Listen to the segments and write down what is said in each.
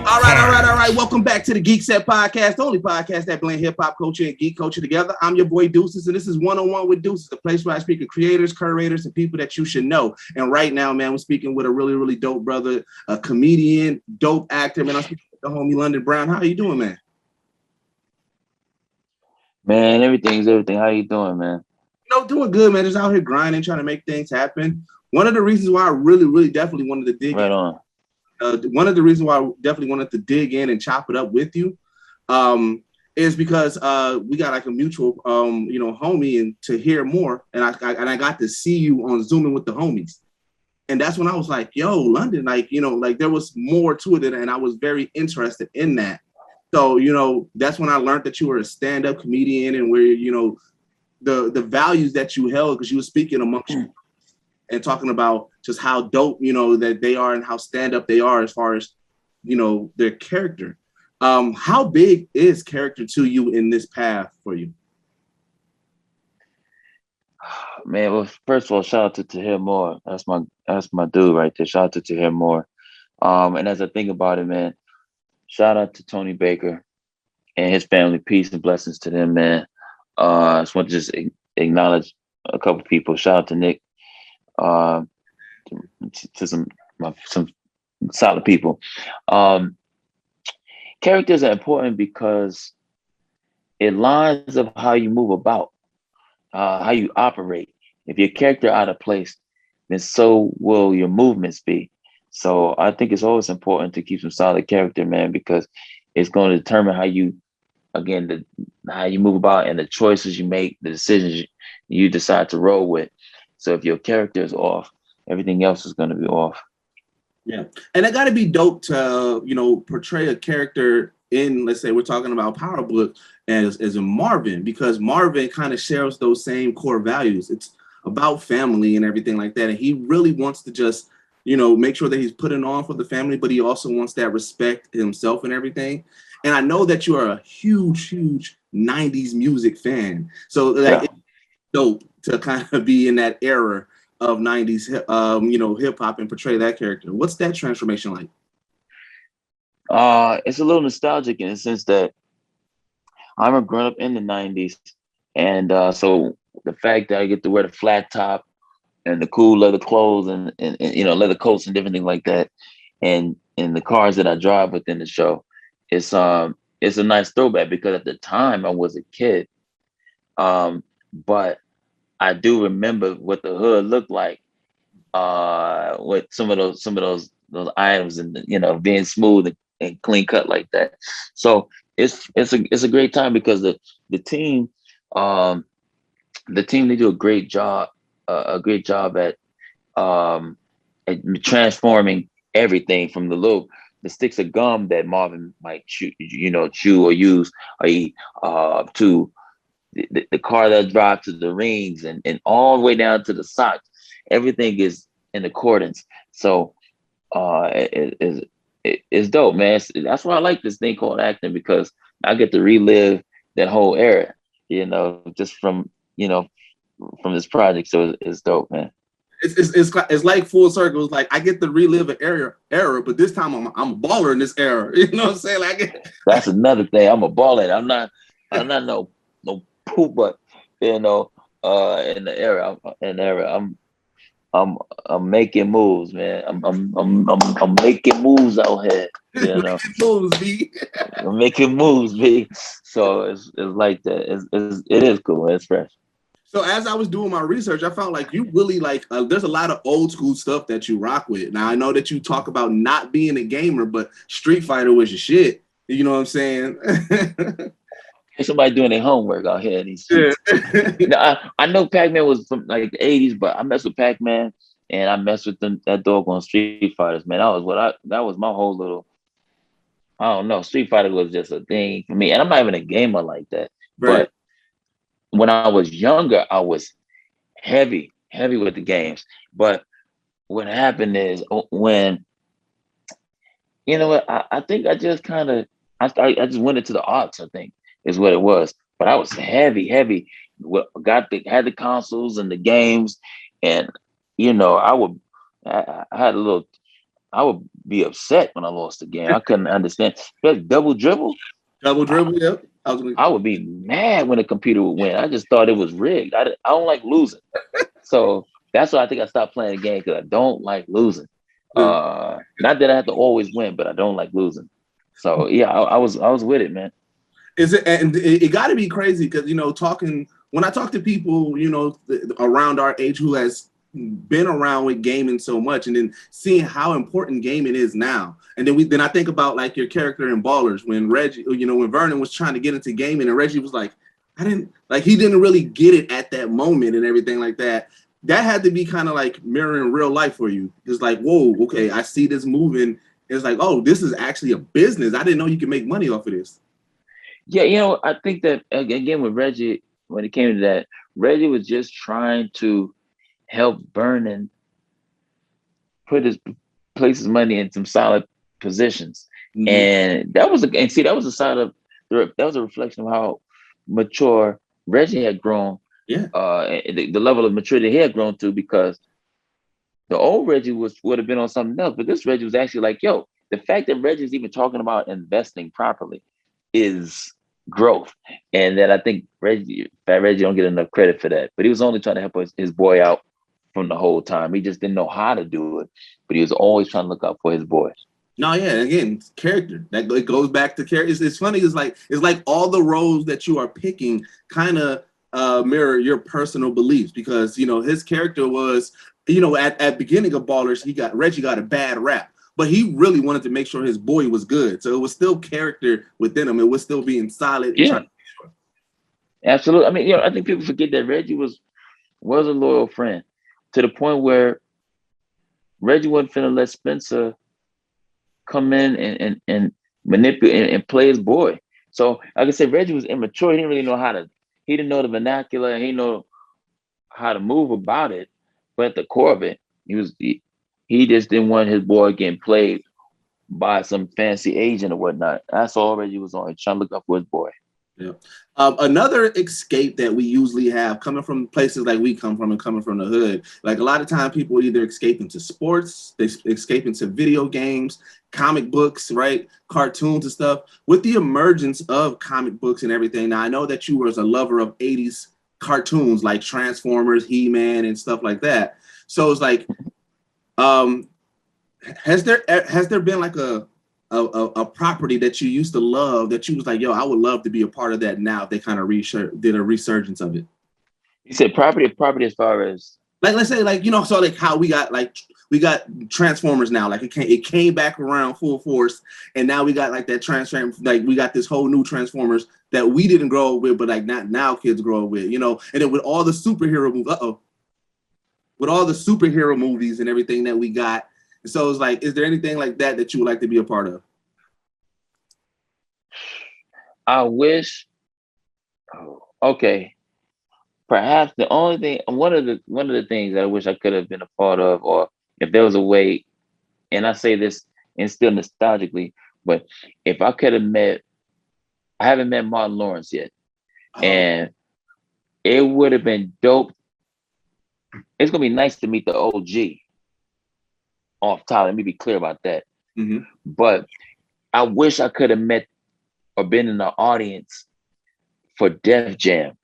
All right. Welcome back to the Geekset podcast, the only podcast that blend hip-hop culture and geek culture together. I'm your boy Deuces, and this is One-on-One with Deuces, the place where I speak to creators, curators, and people that you should know. And right now, man, we're speaking with a really, really dope brother, a comedian, dope actor, man. I'm speaking with the homie London Brown. How are you doing, man? Man, everything's everything. How you doing, man? Doing good, man. Just out here grinding, trying to make things happen. One of the reasons why I really, definitely wanted to dig right on. One of the reasons why I definitely wanted to dig in and chop it up with you is because we got like a mutual, homie, and to hear more. And I got to see you on Zooming with the homies. And that's when I was like, yo, London, there was more to it. And I was very interested in that. So, that's when I learned that you were a stand-up comedian and where, the values that you held, because you were speaking amongst you and talking about just how dope, that they are and how stand-up they are as far as, their character. How big is character to you in this path for you? Man, well, first of all, shout out to Tahir Moore. That's my dude right there. Shout out to Tahir Moore. And as I think about it, man, shout out to Tony Baker and his family. Peace and blessings to them, man. I just want to just acknowledge a couple people. Shout out to Nick. To some solid people. Characters are important because it lines up how you move about, how you operate. If your character out of place, then so will your movements be. So I think it's always important to keep some solid character, man, because it's going to determine how you, again, how you move about and the choices you make, the decisions you decide to roll with. So if your character is off, everything else is going to be off. Yeah. And it got to be dope to, portray a character in, let's say we're talking about Powerbook as a Marvin, because Marvin kind of shares those same core values. It's about family and everything like that. And he really wants to just, make sure that he's putting on for the family, but he also wants that respect himself and everything. And I know that you are a huge 90s music fan. So it's dope to kind of be in that era of 90s, hip hop and portray that character. What's that transformation like? It's a little nostalgic in the sense that I'm a grown up in the 90s. And so the fact that I get to wear the flat top and the cool leather clothes and leather coats and different things like that, and the cars that I drive within the show, it's a nice throwback because at the time I was a kid. But I do remember what the hood looked like, with some of those items and being smooth and clean cut like that. So it's a great time because the team they do a great job at transforming everything from the sticks of gum that Marvin might chew or use or eat to the car that drives to the rings and all the way down to the socks. Everything is in accordance. So it's dope, man. That's why I like this thing called acting, because I get to relive that whole era, just from this project. So it's dope, man. It's like full circle. It's like I get to relive an era, but this time I'm a baller in this era. You know what I'm saying? That's another thing. I'm a baller. I'm not no poop, but in the era, I'm making moves, man. I'm making moves out here. Making moves, B. I'm making moves, B. So it's like that. It is cool. It's fresh. So as I was doing my research, I found like you really there's a lot of old school stuff that you rock with. Now I know that you talk about not being a gamer, but Street Fighter was your shit. You know what I'm saying? Somebody doing their homework out here in these streets. I know Pac-Man was from like the 80s, but I mess with Pac-Man and I messed with that dog on Street Fighters, man. That was my whole little, I don't know. Street Fighter was just a thing for me. And I'm not even a gamer like that. Right. But when I was younger, I was heavy with the games. But what happened is when, you know what, I think I just kind of, I just went into the arts, I think is what it was. But I was heavy. Had the consoles and the games. And, you know, I had a little, I would be upset when I lost the game. I couldn't understand. But double dribble. Double dribble, yeah. I would be mad when the computer would win. I just thought it was rigged. I don't like losing. So that's why I think I stopped playing the game, because I don't like losing. Not that I have to always win, but I don't like losing. So yeah, I was with it, man. Is it, and it got to be crazy because, you know, when I talk to people, you know, around our age who has been around with gaming so much, and then seeing how important gaming is now. And then I think about like your character in Ballers, when Reggie, you know, when Vernon was trying to get into gaming and Reggie was like, he didn't really get it at that moment and everything like that. That had to be kind of like mirroring real life for you. It's like, whoa, okay, I see this moving. It's like, oh, this is actually a business. I didn't know you could make money off of this. Yeah, you know, I think that again with Reggie, when it came to that, Reggie was just trying to help Vernon place his money in some solid positions. Mm-hmm. And that was a side of that was a reflection of how mature Reggie had grown. Yeah. The level of maturity he had grown to, because the old Reggie would have been on something else, but this Reggie was actually like, yo, the fact that Reggie's even talking about investing properly is growth. And that I think Reggie don't get enough credit for that. But he was only trying to help his boy out from the whole time. He just didn't know how to do it, but he was always trying to look out for his boy. No, yeah, again, character. That it goes back to character. It's funny. It's like all the roles that you are picking kind of mirror your personal beliefs, because, you know, his character was, you know, at beginning of Ballers, Reggie got a bad rap, but he really wanted to make sure his boy was good. So it was still character within him. It was still being solid. Yeah, absolutely. I mean, you know, I think people forget that Reggie was a loyal friend, to the point where Reggie wasn't finna let Spencer come in and manipulate and play his boy. So like I said, Reggie was immature. He didn't really know he didn't know the vernacular. He didn't know how to move about it. But at the core of it, he just didn't want his boy getting played by some fancy agent or whatnot. That's all Reggie was on. He's trying to look up for his boy. Yeah. Another escape that we usually have, coming from places like we come from and coming from the hood, like a lot of time people either escape into sports, they escape into video games, comic books, right? Cartoons and stuff. With the emergence of comic books and everything, now I know that you were a lover of 80s cartoons like Transformers, He-Man, and stuff like that. So it's like, has there been like a property that you used to love that you was like, yo, I would love to be a part of that now if they kind of did a resurgence of it? You said property as far as, like, let's say, like, you know, so like how we got Transformers now, like it came back around full force, and now we got like that like we got this whole new Transformers that we didn't grow up with, but like not now kids grow up with, you know. And then with all the superhero movies and everything that we got. So it's like, is there anything like that you would like to be a part of? I wish. Okay, perhaps the only thing, one of the things that I wish I could have been a part of, or if there was a way, and I say this and still nostalgically, but if I could have I haven't met Martin Lawrence yet, and it would have been dope. It's gonna be nice to meet the OG. Off top, let me be clear about that. Mm-hmm. But I wish I could have met or been in the audience for Def Jam.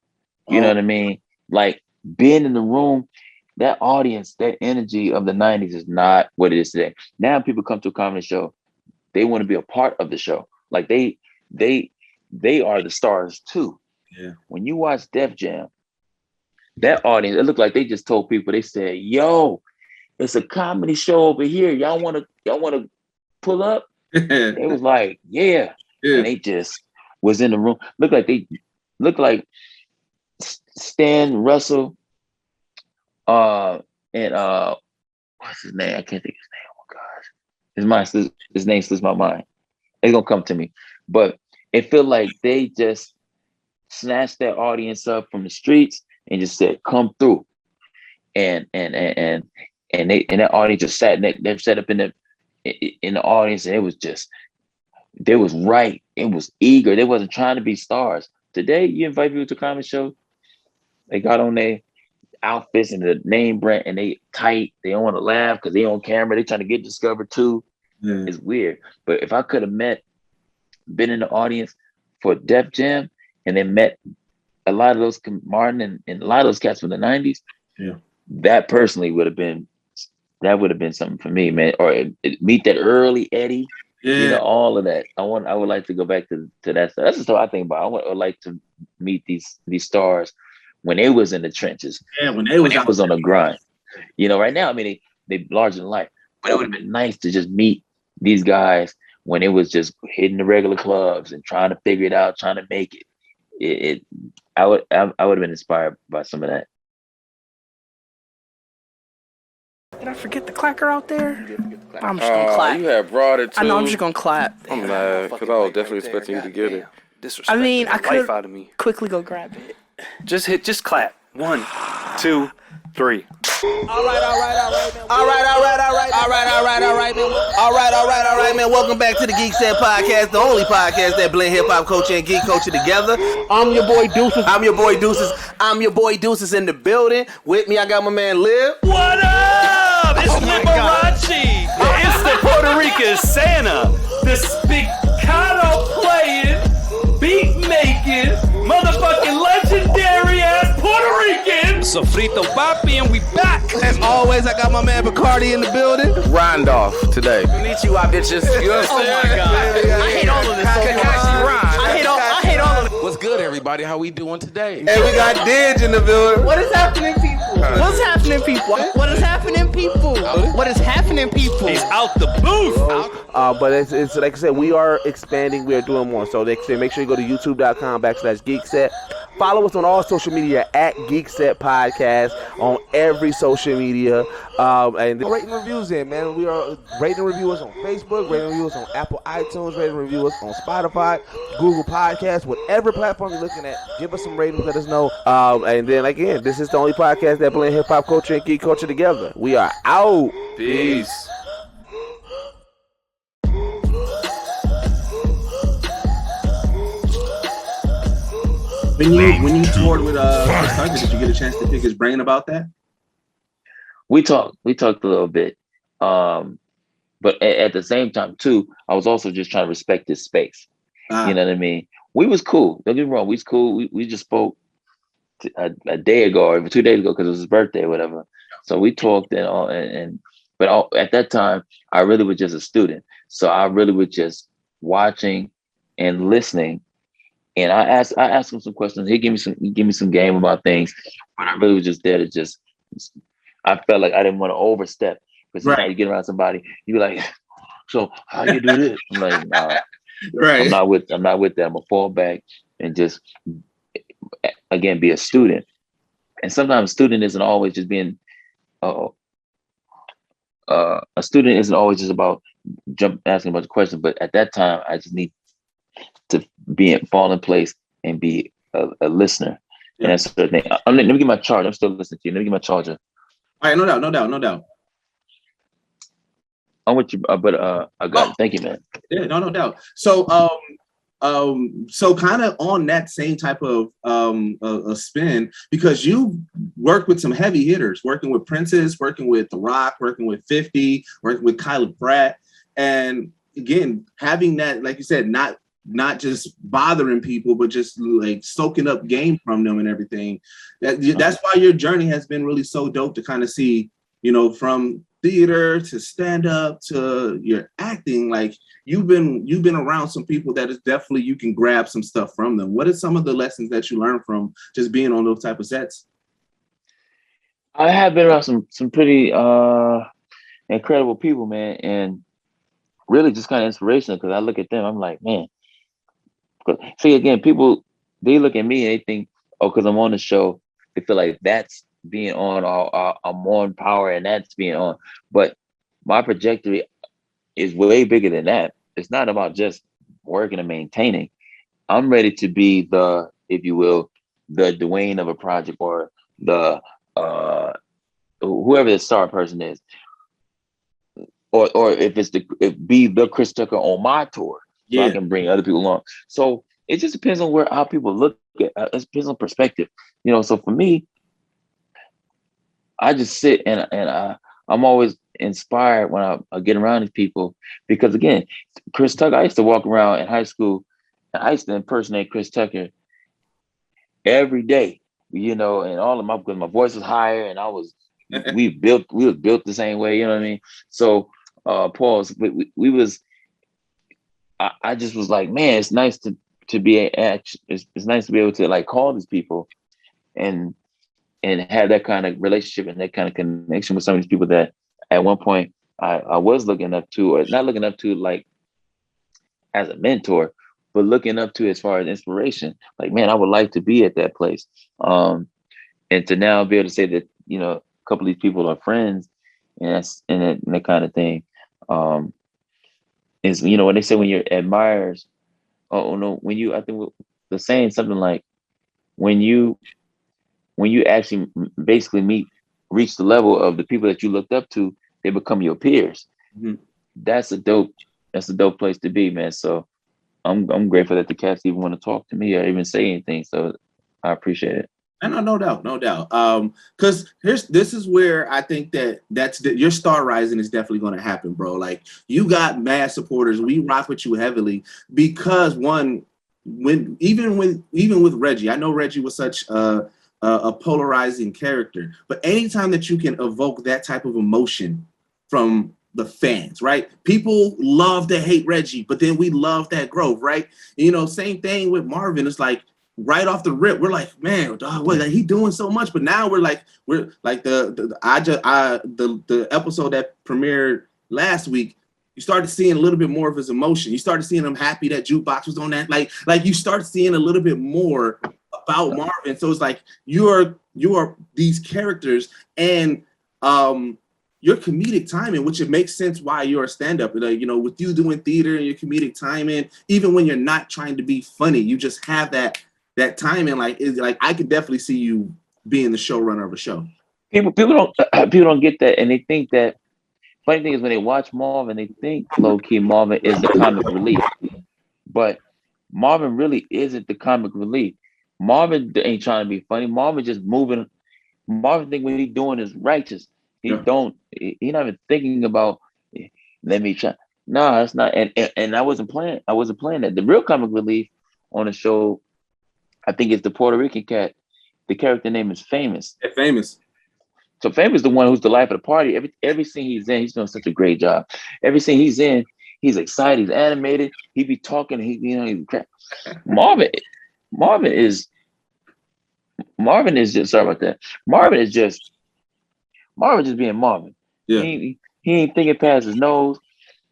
You know what I mean? Like, being in the room, that audience, that energy of the 90s is not what it is today. Now people come to a comedy show, they want to be a part of the show. Like they are the stars too. Yeah. When you watch Def Jam, that audience, it looked like they just told people, they said, yo, it's a comedy show over here. Y'all want to pull up? It was like, yeah. And they just was in the room. Looked like Stan Russell and what's his name? I can't think of his name. Oh my gosh. His name slips my mind. It's gonna come to me. But it felt like they just snatched their audience up from the streets and just said, come through. And that audience just sat they set up in the audience, and it was just, they was right. It was eager. They wasn't trying to be stars. Today, you invite people to a comedy show, they got on their outfits and the name brand, and they tight. They don't want to laugh because they on camera. They trying to get discovered too. Yeah. It's weird. But if I could have been in the audience for Def Jam, and then met a lot of those Martin and a lot of those cats from the 90s, that personally would have been something for me, man. Or meet that early Eddie. You know, all of that. I would like to go back to that stuff. That's just what I think about. I would like to meet these stars when they was in the trenches. Yeah, when they was on the grind. You know, right now, I mean, they larger than life. But it would have been nice to just meet these guys when it was just hitting the regular clubs and trying to figure it out, trying to make it. I would have been inspired by some of that. Did I forget the clacker out there? I'm just gonna clap. You had brought it too. I know, I'm just gonna clap. I'm mad because I was definitely expecting you to get it. I mean, I could quickly go grab it. Just clap. 1, 2, 3. All right, man. Welcome back to the Geekset podcast, the only podcast that blend hip-hop culture and geek culture together. I'm your boy Deuces in the building. With me, I got my man Liv. What up? It's Liberace. It's the Puerto Rican Santa. The spiccato playing, beat making, motherfucking legendary ass Puerto Rican. Sofrito Papi, and we back. As always, I got my man Bacardi in the building. Randolph today. Konnichiwa, bitches. You know what I'm saying? Oh my god. I hate all of this. I hate all of it. What's good, everybody? How we doing today? And we got Didge in the building. What is happening, people? What's happening, people? What is happening, people? What is happening, people? He's out the booth. But it's like I said, we are expanding. We are doing more. So they say make sure you go to youtube.com/Geekset. Follow us on all social media at Geekset Podcast on every social media. And rating reviews in, man. We are rating reviewers on Facebook, rating reviewers on Apple iTunes, rating reviewers on Spotify, Google Podcasts, whatever platform you're looking at. Give us some ratings, let us know. And then again, this is the only podcast that blend hip hop culture and geek culture together. We are out. Peace. When you toured with Chris Hunter, did you get a chance to pick his brain about that? We talked a little bit, but at the same time too, I was also just trying to respect his space. You know what I mean? We was cool. Don't get me wrong. We was cool. We just spoke a day ago or 2 days ago because it was his birthday or whatever. So we talked but at that time I really was just a student. So I really was just watching and listening. And I asked him some questions. He gave me some game about things, but I really was just there to I felt like I didn't want to overstep. Because sometimes you get around somebody, you be like, so how you do this? I'm like, nah, right. I'm not with that. I'm gonna fall back and just again be a student. And sometimes a student isn't always just being a student isn't always just about asking a bunch of questions. But at that time, I just need to fall in place and be a listener. And that sort of thing. Let me get my charger. I'm still listening to you. Let me get my charger. All right, no doubt. I'm with you, but I got it. Thank you, man. Yeah, no doubt. So, so kind of on that same type of a spin, because you worked with some heavy hitters, working with Princes, working with The Rock, working with 50, working with Kyla Pratt, and again having that, like you said, not just bothering people, but just like soaking up game from them and everything. That's why your journey has been really so dope to kind of see, you know, from theater to stand up to your acting. Like you've been around some people that is definitely you can grab some stuff from them. What are some of the lessons that you learned from just being on those type of sets? I have been around some pretty incredible people, man, and really just kind of inspirational because I look at them, I'm like, man. See, again, people, they look at me and they think, oh, because I'm on the show, they feel like that's being on, or I'm on power and that's being on. But my trajectory is way bigger than that. It's not about just working and maintaining. I'm ready to be the, if you will, the Dwayne of a project, or the whoever the star person is, or if be the Chris Tucker on my tour, so I can bring other people along. So it just depends on how people look at it. It depends on perspective, So for me, I just sit and I'm always inspired when I get around these people, because again, Chris Tucker, I used to walk around in high school and I used to impersonate Chris Tucker every day, and all of because my voice was higher and we was built the same way, you know what I mean? So pause. We was, I just was like, man, it's nice to be it's nice to be able to like call these people and have that kind of relationship and that kind of connection with some of these people that at one point I was looking up to, or not looking up to like as a mentor, but looking up to as far as inspiration. Like, man, I would like to be at that place. And to now be able to say that, a couple of these people are friends, and that kind of thing. Is, when they say when you're admirers, I think the saying something like, when you actually basically reach the level of the people that you looked up to, they become your peers. Mm-hmm. That's a dope place to be, man. So I'm grateful that the cats even want to talk to me or even say anything. So I appreciate it. And no doubt. Because this is where I think your star rising is definitely going to happen, bro. Like, you got mad supporters. We rock with you heavily because even with Reggie, I know Reggie was such a polarizing character, but anytime that you can evoke that type of emotion from the fans, right? People love to hate Reggie, but then we love that growth, right? Same thing with Marvin. It's like, right off the rip, we're like, man, dog, what, like, he doing so much, but now we're like the episode that premiered last week. You started seeing a little bit more of his emotion. You started seeing him happy that Jukebox was on that. Like you start seeing a little bit more about Marvin. So it's like you are these characters, and your comedic timing, which it makes sense why you're a stand-up. Like, with you doing theater and your comedic timing, even when you're not trying to be funny, you just have that timing. Like, I could definitely see you being the showrunner of a show. People don't get that, and they think that. Funny thing is, when they watch Marvin, they think low key Marvin is the comic relief, but Marvin really isn't the comic relief. Marvin ain't trying to be funny. Marvin just moving. Marvin think what he's doing is righteous. He not even thinking about, let me try. No, that's not. And I wasn't playing that. The real comic relief on the show, I think, it's the Puerto Rican cat. The character name is Famous. Yeah, Famous. So Famous is the one who's the life of the party. Every scene he's in, he's doing such a great job. Every scene he's in, he's excited, he's animated. He be talking. He's crap. Marvin is just, sorry about that. Marvin just being Marvin. Yeah. He ain't thinking past his nose.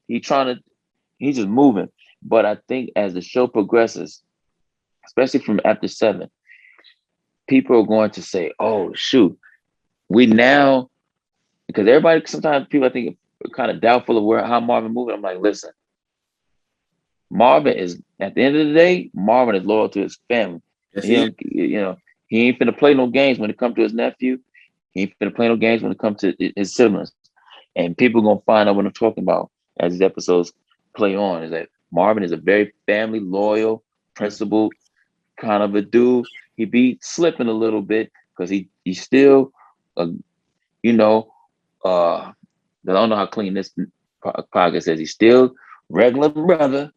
He's just moving. But I think as the show progresses, especially from after 7, people are going to say, oh, shoot, we now, because everybody, sometimes people, I think, are kind of doubtful of how Marvin moving. I'm like, listen, Marvin is, at the end of the day, Marvin is loyal to his family. Yes, he ain't finna play no games when it comes to his nephew. He ain't finna play no games when it comes to his siblings. And people are going to find out what I'm talking about as these episodes play on, is that Marvin is a very family, loyal, principled kind of a dude. He be slipping a little bit because he's still, I don't know how clean this podcast says. He's still regular brother.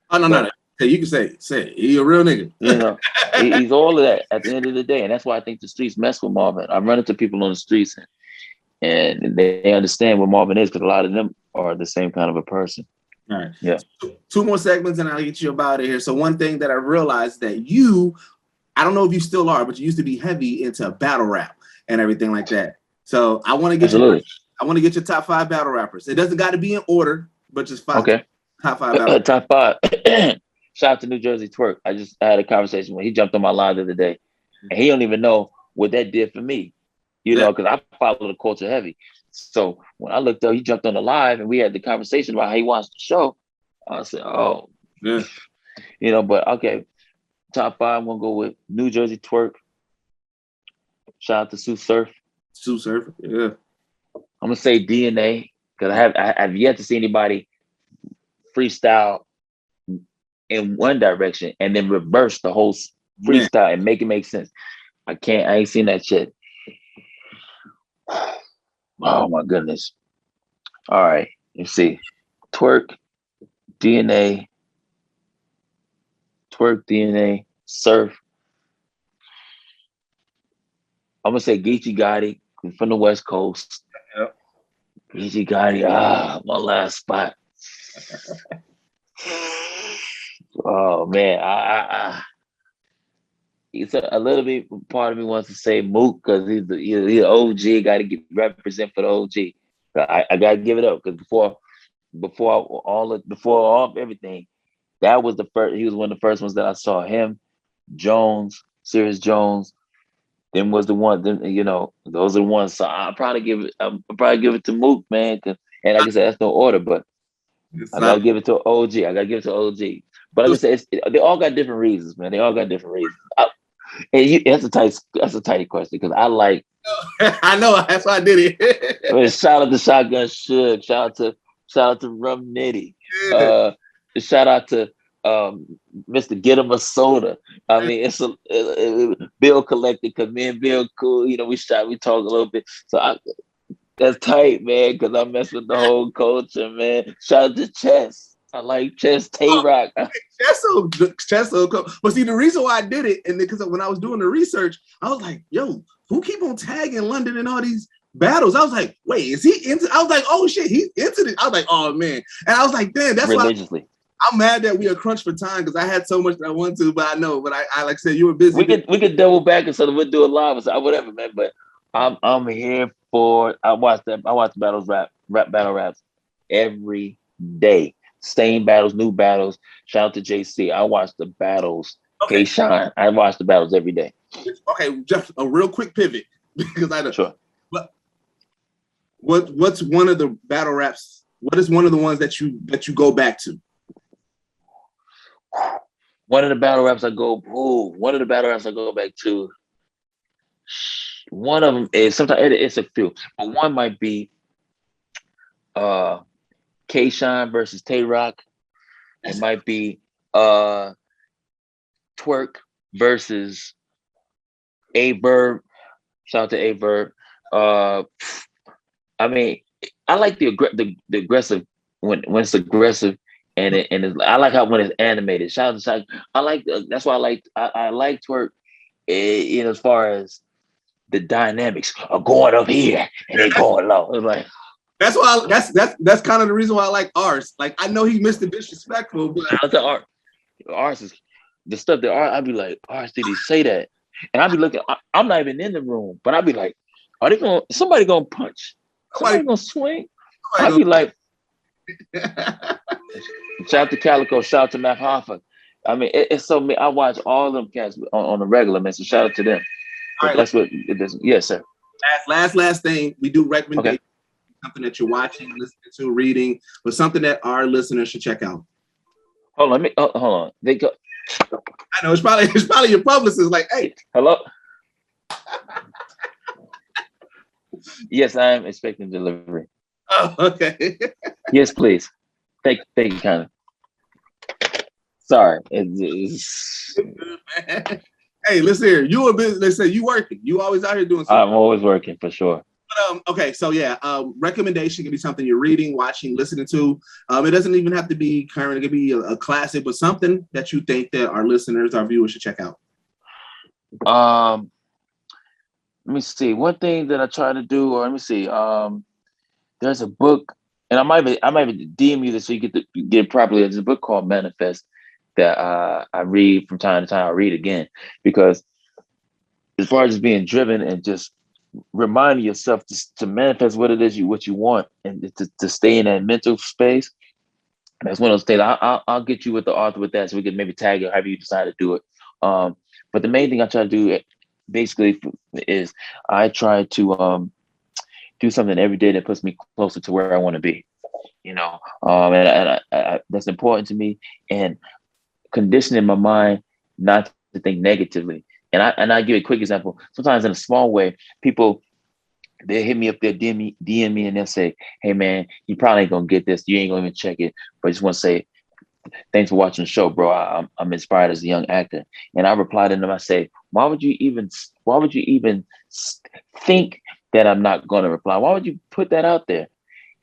Oh, no. Hey, you can say it. He a real nigga. He's all of that at the end of the day. And that's why I think the streets mess with Marvin. I run into people on the streets and they understand what Marvin is, because a lot of them are the same kind of a person. All right. Yeah. 2 more segments and I'll get you about it here. So one thing that I realized that I don't know if you still are, but you used to be heavy into battle rap and everything like that. So I want to get your top 5 battle rappers. It doesn't got to be in order, but just 5. Okay. Top 5 battle Top 5. Shout out to New Jersey Twerk. I had a conversation when he jumped on my line the other day, and he don't even know what that did for me. you know, because I follow the culture heavy. So when I looked up, he jumped on the live and we had the conversation about how he watched the show. I said, oh, Yeah. you know, but okay. Top 5, I'm going to go with New Jersey Twerk. Shout out to Sue Surf. Sue Surf, yeah. I'm going to say DNA because I have yet to see anybody freestyle in one direction and then reverse the whole freestyle and make it make sense. I ain't seen that shit. Oh my goodness. All right, let's see. Twerk, DNA, Surf. I'm gonna say Geechee Gotti from the West Coast. Yep. Geechee Gotti, my last spot. Oh man, I it's a little bit part of me wants to say Mook because he's the OG. Got to represent for the OG. I gotta give it up because before everything, that was the first. He was one of the first ones that I saw. Him, Jones, Sirius Jones. Then was the one. Then you know those are the ones. So I'll probably give it to Mook, man. And like I said, that's no order, but I gotta give it to OG. But like I said, they all got different reasons, man. They all got different reasons. That's a tight question because I like. I know that's why I did it. I mean, shout out to Shotgun Suge. Shout out to Rum Nitty. Shout out to Mr. Get 'em a Soda. I mean, it's Bill collected because me and Bill cool. You know, we talk a little bit. So that's tight, man. Because I mess with the whole culture, man. Shout out to Chess. I like Chess Tay-Rock. Chess so cool. But see, the reason why I did it, and because when I was doing the research, I was like, yo, who keep on tagging London in all these battles? I was like, wait, is he into? I was like, oh shit, he's into this. I was like, oh man, and I was like, damn, that's religiously. I'm mad that we are crunched for time because I had so much that I wanted to, but I know. But I like I said, you were busy. We could double back and so we'll do it live or whatever, man. But I'm here for. I watch battle raps every day. Same battles, new battles. Shout out to JC. I watch the battles. Okay, Shine. I watch the battles every day. Okay, just a real quick pivot because I know. Sure. But what's one of the battle raps? What is one of the ones that you go back to? One of the battle raps I go back to. One of them is sometimes it's a few, but one might be K-Shine versus Tay-Rock. It might be Twerk versus A-Verb. Shout out to A-Verb. I mean, I like the aggressive when it's aggressive and I like how when it's animated. Shout out to I like that's why I like Twerk. You know, as far as the dynamics are going up here and they going low. It's like. That's why that's kind of the reason why I like ours. Like I know he missed the disrespectful, but I the art. Ours is the stuff that I'd be like, ours, did he say that? And I'd be looking, I'm not even in the room, but I'd be like, somebody gonna punch? Somebody gonna swing? I'd be like, shout out to Calico, shout out to Matt Hoffa. I mean, it's so me. I watch all of them cats on the regular, man. So shout out to them. Right. That's what it is. Yes, sir. Last thing, we do recommend something that you're watching, listening to, reading, but something that our listeners should check out. Hold on. They go. I know it's probably your publicist. Like, hey, hello. Yes, I am expecting delivery. Oh, okay. Yes, please. Thank you, Kanan. Sorry. It's Hey, listen here. You a business. They say you working. You always out here doing something. I'm always working for sure. But, okay, so yeah, recommendation can be something you're reading, watching, listening to. It doesn't even have to be current. It could be a classic, but something that you think that our listeners, our viewers should check out. Let me see. One thing that I try to do, or let me see. There's a book, and I might DM you this so you get it properly. There's a book called Manifest that I read from time to time. I read again because as far as just being driven and just reminding yourself to manifest what it is what you want and to stay in that mental space. That's one of those things. I'll get you with the author with that so we can maybe tag it however you decide to do it. But the main thing I try to do basically is I try to do something every day that puts me closer to where I want to be. And I, that's important to me. And conditioning my mind not to think negatively. And I give a quick example. Sometimes in a small way, people, they'll hit me up, they'll DM me, and they'll say, "Hey man, you probably ain't gonna get this. You ain't gonna even check it, but I just want to say thanks for watching the show, bro. I'm inspired as a young actor." And I reply to them, I say, why would you even think that I'm not gonna reply? Why would you put that out there?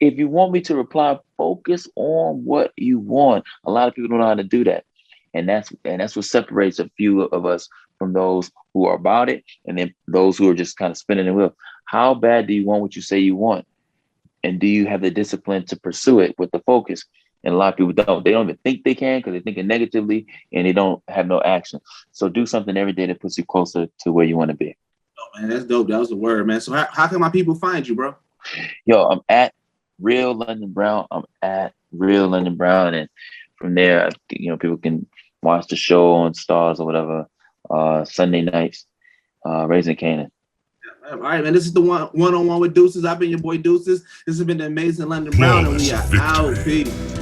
If you want me to reply, focus on what you want. A lot of people don't know how to do that. And that's what separates a few of us from those who are about it, and then those who are just kind of spinning the wheel. How bad do you want what you say you want? And do you have the discipline to pursue it with the focus? And a lot of people don't. They don't even think they can because they're thinking negatively and they don't have no action. So do something every day that puts you closer to where you want to be. Oh, man, that's dope. That was the word, man. So how can my people find you, bro? Yo, I'm at Real London Brown. I'm at Real London Brown. And from there, people can watch the show on Stars or whatever, Sunday nights, Raising Kanan. All right, man. This is the one-on-one with Deuces. I've been your boy Deuces. This has been the amazing London Brown, and we are out. Peace.